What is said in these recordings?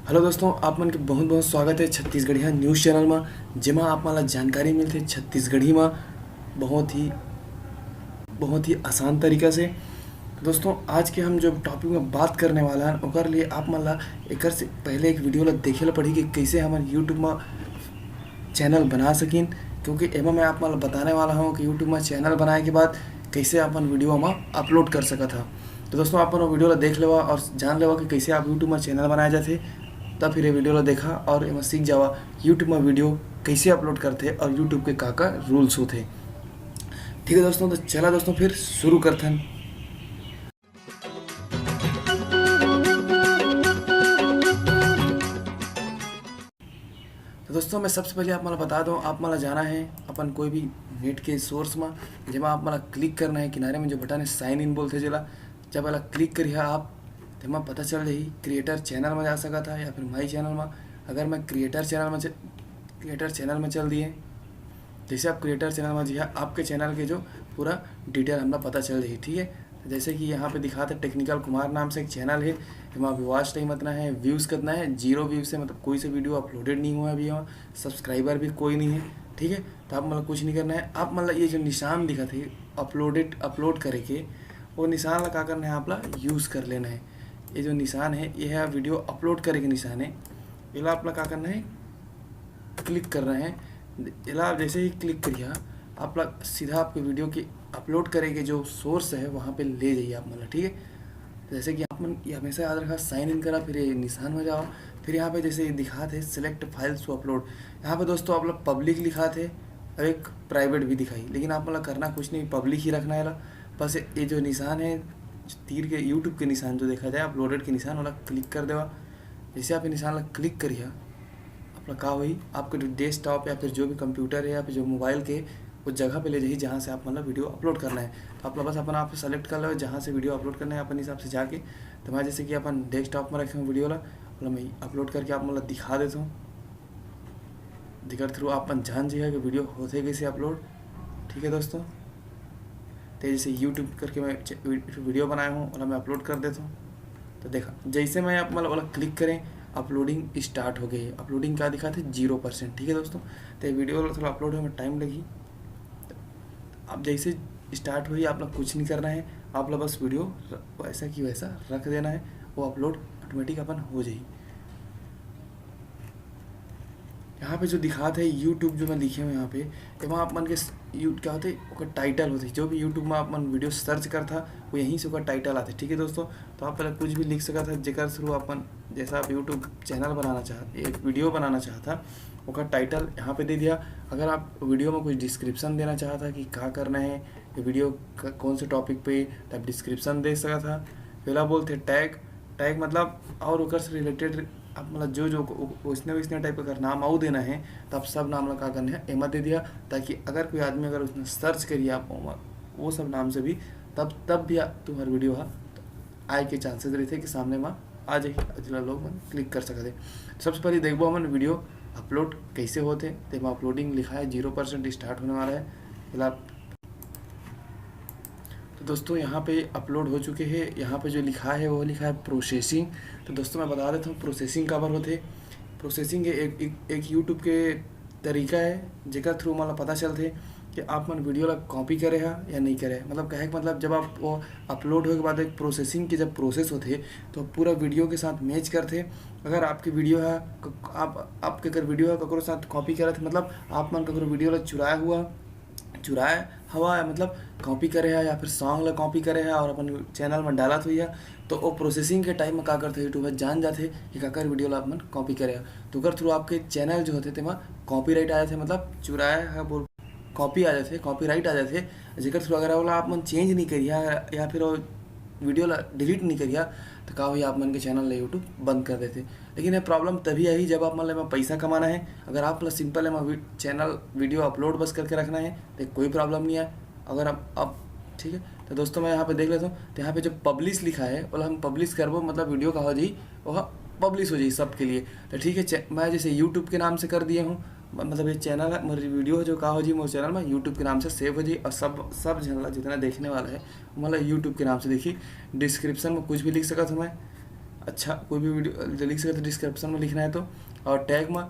Hello दोस्तों, आप मन के बहुत बहुत स्वागत है छत्तीसगढ़िया न्यूज़ चैनल में, जेमा आप मन ला जानकारी मिलते छत्तीसगढ़ी में बहुत ही आसान तरीका से। दोस्तों, आज के हम जो टॉपिक में बात करने वाला है ओकर लिए आप मन ला एकर से पहले एक वीडियो ला देखे ला पड़ी कि कैसे हमन यूट्यूब में चैनल बना सकिन, क्योंकि एमा मैं आप मन ला बताने वाला हूँ कि यूट्यूब में चैनल बनाए के बाद कैसे अपन वीडियो में अपलोड कर सकत हा। तो दोस्तों, आप मन वीडियो ला देख लेवा और जान लेवा कि कैसे आप यूट्यूब में चैनल बनाए जाते। तब फिर ये वीडियो ला देखा और एमा सीख जावा यूट्यूब में वीडियो कैसे अपलोड करते और यूट्यूब के का रूल्स होते। ठीक है दोस्तों, तो चला दोस्तों फिर शुरू करते हैं। तो दोस्तों, मैं सबसे पहले आप मला बता दूं, आप मला जाना है अपन कोई भी नेट के सोर्स में, जब आप मला क्लिक करना है किनारे में जो बटन है साइन इन बोलते चला, जब वाला क्लिक करिए आप तो मैं पता चल जाही क्रिएटर चैनल में जा सका था या फिर माई चैनल में। अगर मैं क्रिएटर चैनल में चल दिए, जैसे आप क्रिएटर चैनल में जी आपके चैनल के जो पूरा डिटेल हमें पता चल जाही। ठीक है, जैसे कि यहाँ पे दिखाते टेक्निकल कुमार नाम से एक चैनल है, वहाँ भी वॉच टाइम इतना है, व्यूज़ कितना है 0 व्यूज़ से, मतलब कोई से वीडियो अपलोडेड नहीं हुआ अभी, वहाँ सब्सक्राइबर भी कोई नहीं है। ठीक है, तो आप मतलब कुछ नहीं करना है, आप मतलब ये जो निशान दिखा थे अपलोड करे के, वो निशान ला क्या करना है, आप ला यूज़ कर लेना है। ये जो निशान है ये है वीडियो अपलोड करे के निशान है, ये आप ला क्या करना है, क्लिक करना है। इला आप जैसे ही क्लिक करिए आप लोग सीधा आपके वीडियो की अपलोड करेंगे जो सोर्स है वहाँ पे ले जाइए आप मतलब। ठीक है, जैसे कि आप मन ये हमेशा याद रखा, साइन इन करा, फिर ये निशान में जाओ, फिर यहाँ पे जैसे दिखाते सिलेक्ट फाइल्स टू अपलोड, यहाँ पे दोस्तों आप लोग पब्लिक लिखा थे और एक प्राइवेट भी दिखाई, लेकिन आप मतलब करना कुछ नहीं, पब्लिक ही रखना है। बस ये जो निशान है तीर के यूट्यूब के निशान जो देखा जाए अपलोडेड के निशान वाला क्लिक कर देवा। जैसे आप ये निशान वाला क्लिक करिए अपना का हुई आपके जो डेस्कटॉप या फिर जो भी कंप्यूटर है या फिर जो मोबाइल के उस जगह पे ले जाइए जहाँ से आप मतलब वीडियो अपलोड करना है। तो आप बस अपना आप सेलेक्ट कर लो जहाँ से वीडियो अपलोड करना है अपन हिसाब से जाके। तो मैं जैसे कि अपन डेस्कटॉप में रखे हूँ वीडियो ला, मतलब मैं अपलोड करके आप मतलब दिखा देता हूँ, दिखा थ्रू आप जान जाइए कि वीडियो होते कैसे अपलोड। ठीक है दोस्तों, तो जैसे यूट्यूब करके मैं वीडियो बनाया हूँ और मैं अपलोड कर देता हूँ। तो देखा जैसे मैं आप मतलब वाला क्लिक करें अपलोडिंग स्टार्ट हो गई। अपलोडिंग क्या दिखा थे 0%। ठीक है दोस्तों, तो ये वीडियो थोड़ा अपलोड होने में टाइम लगी। अब जैसे स्टार्ट हुई आप लोग कुछ नहीं करना है, आप लोग बस वीडियो वैसा कि वैसा रख देना है, वो अपलोड ऑटोमेटिक अपन हो जाए। यहाँ पे जो दिखाते हैं यूट्यूब जो मैं लिखे हुए यहाँ पे, तो वहाँ आप मन के क्या होते हैं टाइटल होते, जो भी यूट्यूब में आप मन वीडियो सर्च करता वो यहीं से टाइटल आते। ठीक है दोस्तों, तो आप पहले कुछ भी लिख सका था जेकर थ्रू अपन जैसा आप यूट्यूब चैनल बनाना चाहते, एक वीडियो बनाना चाहता उसका टाइटल यहाँ पे दे दिया। अगर आप वीडियो में कुछ डिस्क्रिप्शन देना चाहता कि क्या करना है, ये वीडियो कौन से टॉपिक पे, तो आप डिस्क्रिप्शन दे सका था। पहला बोलते टैग मतलब और उकर से रिलेटेड आप मतलब जो वैसने टाइप का नाम आउ देना है, तो आप सब नाम का करना है एमा दे दिया, ताकि अगर कोई आदमी अगर उसने सर्च करिए आप वो सब नाम से भी तब भी तुम्हारे वीडियो आए के चांसेस रहते कि सामने में आ जाए जिला लोग मन क्लिक कर सकते। सबसे पहले देखो हमन वीडियो अपलोड कैसे होते, तो अपलोडिंग लिखा है 0% स्टार्ट होने वाला है फिलहाल। तो दोस्तों यहाँ पे अपलोड हो चुके हैं, यहाँ पे जो लिखा है वो लिखा है प्रोसेसिंग। तो दोस्तों मैं बता देता हूँ प्रोसेसिंग कवर होते। प्रोसेसिंग एक यूट्यूब के तरीका है जेकर थ्रू मतलब पता चलते कि आप मन वीडियो ला कॉपी करे है या नहीं करे। मतलब कहे मतलब जब आप वो अपलोड होने के बाद एक प्रोसेसिंग की जब प्रोसेस होते तो पूरा वीडियो के साथ मैच करते। अगर आपकी वीडियो है आपके अगर वीडियो है ककरो साथ कॉपी करे थे, मतलब आप मन ककरो वीडियो ला चुराया हवा है, मतलब कॉपी करे है या फिर सॉन्ग ला कॉपी करे है और अपन चैनल में डालत हुई है, तो वो प्रोसेसिंग के टाइम में का करते यूट्यूबर जान जाते कि काकर वीडियो ला अपन कॉपी करे है। तो अगर थ्रू आपके चैनल जो होते थे वहाँ कॉपीराइट आ जाते, मतलब चुराया है बोल कॉपी आ जाते, कॉपीराइट आ जाते, जेकर थ्रू अगर वाला आप मन चेंज नहीं करिए या फिर वो वीडियो ला डिलीट नहीं करिए तो का हुई आप मन के चैनल ला यूट्यूब बंद कर देते। लेकिन ये प्रॉब्लम तभी आई जब आप मतलब पैसा कमाना है। अगर आप सिंपल है चैनल वीडियो अपलोड बस करके रखना है तो कोई प्रॉब्लम नहीं है। अगर आप ठीक है, तो दोस्तों मैं यहाँ पे देख लेता हूँ, तो यहाँ पे जो पब्लिश लिखा है बोला हम पब्लिश करबो, मतलब वीडियो का हो जाए वह पब्लिश हो जाए सबके लिए। तो ठीक है, मैं जैसे यूट्यूब के नाम से कर दिया हूँ, मतलब ये चैनल है मेरी वीडियो जो का हो जी मोर चैनल में यूट्यूब के नाम से सेव हो जी, और सब झलना जितना देखने वाला है मतलब यूट्यूब के नाम से देखिए। डिस्क्रिप्शन में कुछ भी लिख सका था मैं, अच्छा कोई भी वीडियो लिख सकते डिस्क्रिप्शन में लिखना है तो, और टैग में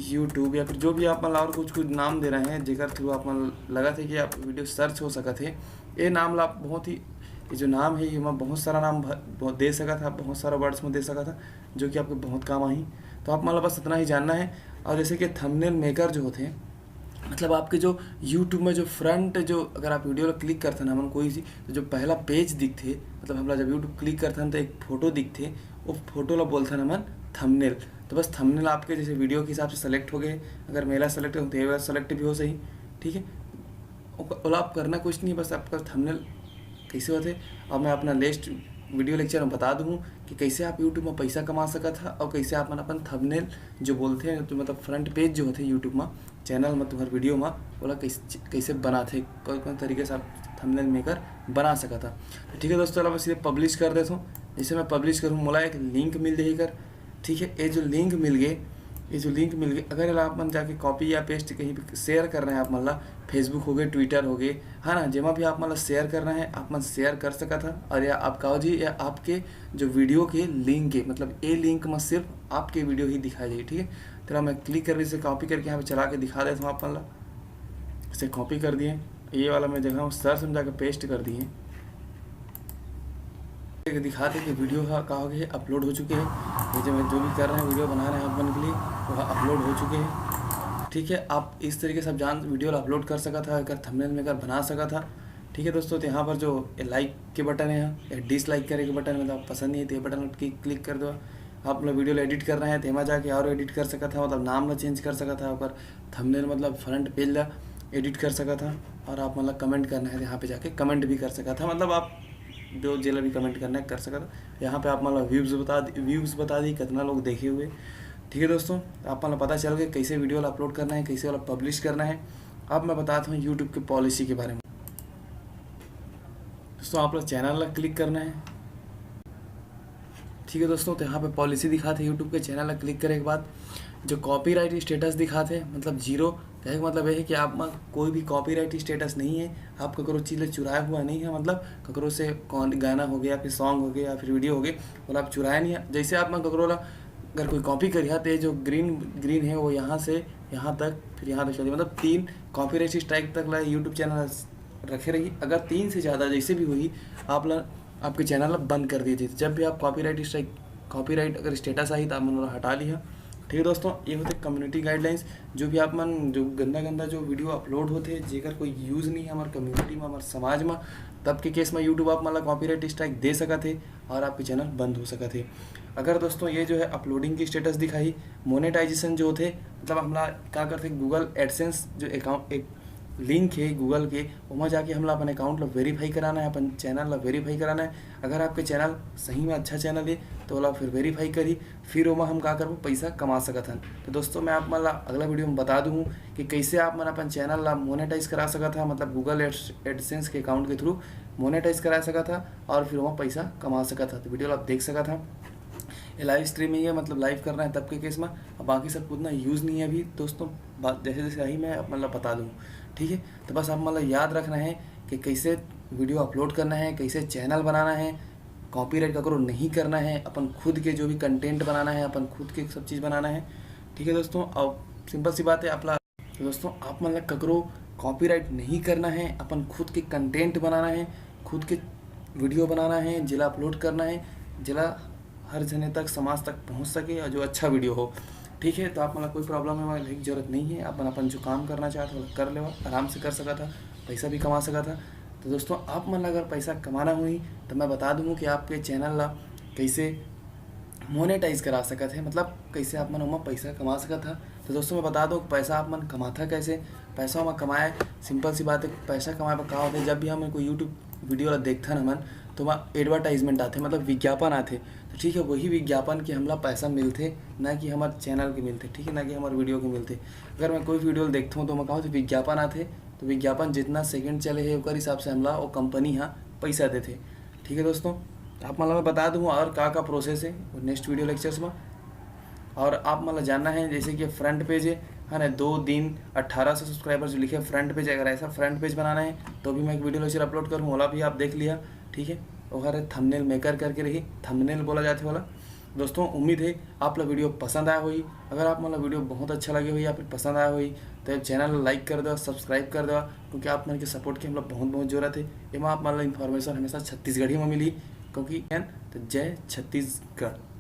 यूट्यूब या फिर जो भी आप मतलब और कुछ कुछ नाम दे रहे हैं जेकर थ्रू आप लगा थे कि आप वीडियो सर्च हो सका थे। ये नाम ला बहुत ही, ये जो नाम है ये मैं बहुत सारा नाम बहुत दे सका था, बहुत सारा वर्ड्स में दे सका था जो कि आपके बहुत काम आई। तो आप मतलब बस इतना ही जानना है। और जैसे कि थंबनेल मेकर जो होते हैं, मतलब आपके जो यूट्यूब में जो फ्रंट जो अगर आप वीडियो क्लिक करते ना मन कोई सी, तो जो पहला पेज दिखते, मतलब हम जब यूट्यूब क्लिक करते हैं तो एक फ़ोटो दिखते, वो फोटो ला बोलते ना मन थंबनेल। तो बस थंबनेल आपके जैसे वीडियो के हिसाब से सेलेक्ट हो गए, अगर मेला सेलेक्ट हो तो ये सेलेक्ट भी हो सही, ठीक है। ओला आप करना कुछ नहीं, बस आपका थंबनेल कैसे होते। और मैं अपना नेक्स्ट वीडियो लेक्चर में बता दूँ कि कैसे आप यूट्यूब में पैसा कमा सका था, और कैसे आप अपन थंबनेल जो बोलते हैं तो मतलब फ्रंट पेज जो होते हैं यूट्यूब में चैनल में तुम्हारे वीडियो में बोला कैसे बनाते, कौन कौन तरीके से आप थंबनेल मेकर बना सका था। तो ठीक है दोस्तों, मैं सीधे पब्लिश कर देता हूँ। जैसे मैं पब्लिश करूँ मोला एक लिंक मिल जाएगी कर, ठीक है। ये जो लिंक मिल गए, ये जो लिंक मिल गए, अगर आप मन जाके कॉपी या पेस्ट कहीं भी शेयर कर रहे हैं, आप मतलब फेसबुक हो गए, ट्विटर हो गए, है ना, जहाँ भी आप मतलब शेयर करना है आप मन शेयर कर सका था। और या आप कहो जी या आपके जो वीडियो के लिंक है, मतलब ये लिंक में सिर्फ आपके वीडियो ही दिखाई जाए, ठीक है। तो मैं क्लिक कर इसे कॉपी करके यहाँ पे चला के दिखा देता हूँ। आप मतलब इसे कॉपी कर दिए, ये वाला मैं जगह सर्च में जाकर पेस्ट कर दिए, दिखाते कि वीडियो का हो गया अपलोड हो चुके हैं। ये जो भी कर रहे हैं वीडियो बना रहे हैं अपन के लिए वो अपलोड हो चुके हैं, ठीक है। आप इस तरीके से आप वीडियो अपलोड कर सका था, अगर थंबनेल मेकर बना सका था, ठीक है दोस्तों। तो यहाँ पर जो लाइक के बटन है या डिसलाइक करे के बटन, मतलब पसंद नहीं है तो ये बटन क्लिक कर दो। आप मतलब वीडियो एडिट कर रहे हैं तो यहाँ जाके और एडिट कर सका था, मतलब नाम ला चेंज कर सका था, और थंबनेल मतलब फ्रंट पेज ला एडिट कर सका था। और आप मतलब कमेंट करना है तो यहाँ पे जाके कमेंट भी कर सका था, मतलब आप जो जेला भी कमेंट करना है कर सका था। यहाँ पे आप मतलब व्यूज़ बता दी कितना लोग देखे हुए, ठीक है दोस्तों। आप मतलब पता चल गया कैसे वीडियो अपलोड करना है, कैसे वाला पब्लिश करना है। अब मैं बताता हूँ यूट्यूब की पॉलिसी के बारे में। दोस्तों आप लोग चैनल ला क्लिक करना है, ठीक है दोस्तों। तो यहाँ पे पॉलिसी दिखाते यूट्यूब के चैनल ला क्लिक करने के बाद जो कॉपीराइट स्टेटस दिखाते मतलब जीरो, कहने का मतलब यह है कि आप में कोई भी कॉपीराइट स्टेटस नहीं है, आप ककरो चीज़ चुराया हुआ नहीं है, मतलब ककरो से कौन गाना हो गया, फिर सॉन्ग हो गया या फिर वीडियो हो गया, मतलब आप चुराया नहीं है। जैसे आप में ककरो अगर कोई कॉपी करिए तो जो ग्रीन है वो यहाँ से यहाँ तक फिर यहाँ तक चलिए, मतलब 3 कॉपीराइट स्ट्राइक तक ला यूट्यूब चैनल रखे रही। अगर 3 से ज़्यादा जैसे भी हुई आपके चैनल बंद कर दिए थे। जब भी आप कॉपीराइट अगर स्टेटस आई तो आप मन हटा लिया, ठीक है दोस्तों। ये होते कम्युनिटी गाइडलाइंस, जो भी आप मन जो गंदा जो वीडियो अपलोड होते जेकर कोई यूज़ नहीं है हमारे कम्युनिटी में, हमारे समाज में, तब के केस में यूट्यूब आप मतलब कॉपीराइट स्ट्राइक दे सका थे और आपके चैनल बंद हो सका थे। अगर दोस्तों ये जो है अपलोडिंग की स्टेटस दिखाई, मोनेटाइजेशन जो थे, मतलब हमारा क्या करते गूगल एडसेंस जो अकाउंट एक लिंक है गूगल के, वहाँ जाके हमला अपन अकाउंट ला वेरीफाई कराना है, अपन चैनल ला वेरीफाई कराना है। अगर आपके चैनल सही में अच्छा चैनल है तो वाला फिर वेरीफाई करी, फिर वहाँ हम क्या करबो पैसा कमा सकत हन। तो दोस्तों मैं आप मला अगला वीडियो में बता दूँ कि कैसे आप मन अपन चैनल ला मोनेटाइज करा सका था, मतलब गूगल एडसेंस के अकाउंट के थ्रू मोनेटाइज करा सका था और फिर वहाँ पैसा कमा सका था। तो वीडियो आप देख सका था। ये लाइव स्ट्रीमिंग है, मतलब लाइव करना है तब के केस में, अब बाकी सब उतना यूज़ नहीं है अभी दोस्तों, बात जैसे जैसे आई मैं मतलब बता दूँ, ठीक है। तो बस आप मतलब याद रखना है कि कैसे वीडियो अपलोड करना है, कैसे चैनल बनाना है, कॉपीराइट ककरो नहीं करना है, अपन खुद के जो भी कंटेंट बनाना है, अपन खुद के सब चीज़ बनाना है, ठीक है दोस्तों। और सिंपल सी बात है अपना तो दोस्तों आप मतलब ककरो कॉपीराइट नहीं करना है, अपन खुद के कंटेंट बनाना है, खुद के वीडियो बनाना है, जिला अपलोड करना है, जिला हर जने तक समाज तक पहुंच सके और जो अच्छा वीडियो हो, ठीक है। तो आप मतलब कोई प्रॉब्लम है वाली जरूरत नहीं है, अपन जो काम करना चाहते हो कर ले, आराम से कर सका था, पैसा भी कमा सका था। तो दोस्तों आप मन अगर पैसा कमाना हुई तो मैं बता दूँ कि आपके चैनल ला कैसे मोनेटाइज करा सका थे, मतलब कैसे आप मन वहाँ पैसा कमा सका था। तो दोस्तों मैं बता दूँ पैसा आप मन कमाता कैसे, पैसा हम कमाए सिंपल सी बात है। पैसा कमाए पर कहा होता है, जब भी हम कोई यूट्यूब वीडियो देखता ना मन तो वहाँ एडवर्टाइजमेंट आते, मतलब विज्ञापन आते, तो ठीक है वही विज्ञापन के हमला पैसा मिलते, ना कि हमारे चैनल के मिलते, ठीक है, ना कि हमारे वीडियो के मिलते। अगर मैं कोई वीडियो देखता हूँ तो मैं कहूँ तो विज्ञापन आते, तो विज्ञापन जितना सेकंड चले है उसके हिसाब से हमला वो कंपनी यहाँ पैसा देते, ठीक है दोस्तों। आप मतलब मैं बता दूँ और का प्रोसेस है नेक्स्ट वीडियो लेक्चर्स में। और आप मतलब जानना है जैसे कि फ्रंट पेज है ना, 2 दिन 1800 सब्सक्राइबर जो लिखे फ्रंट पेज, अगर ऐसा फ्रंट पेज बनाना है तो भी मैं एक वीडियो लेक्चर अपलोड करूँ, वाला भी आप देख लिया, ठीक है। और थंबनेल मेकर करके रही, थंबनेल बोला जाते वाला। दोस्तों उम्मीद है आप लोग वीडियो पसंद आया हुई। अगर आप मतलब वीडियो बहुत अच्छा लगे हुई या फिर पसंद आया हुई तो चैनल लाइक कर दो, सब्सक्राइब कर दो, क्योंकि आप मन के सपोर्ट की हम लोग बहुत जरूरत है। एवं आप मतलब इन्फॉर्मेशन हमेशा छत्तीसगढ़ी में मिली, क्योंकि तो जय छत्तीसगढ़।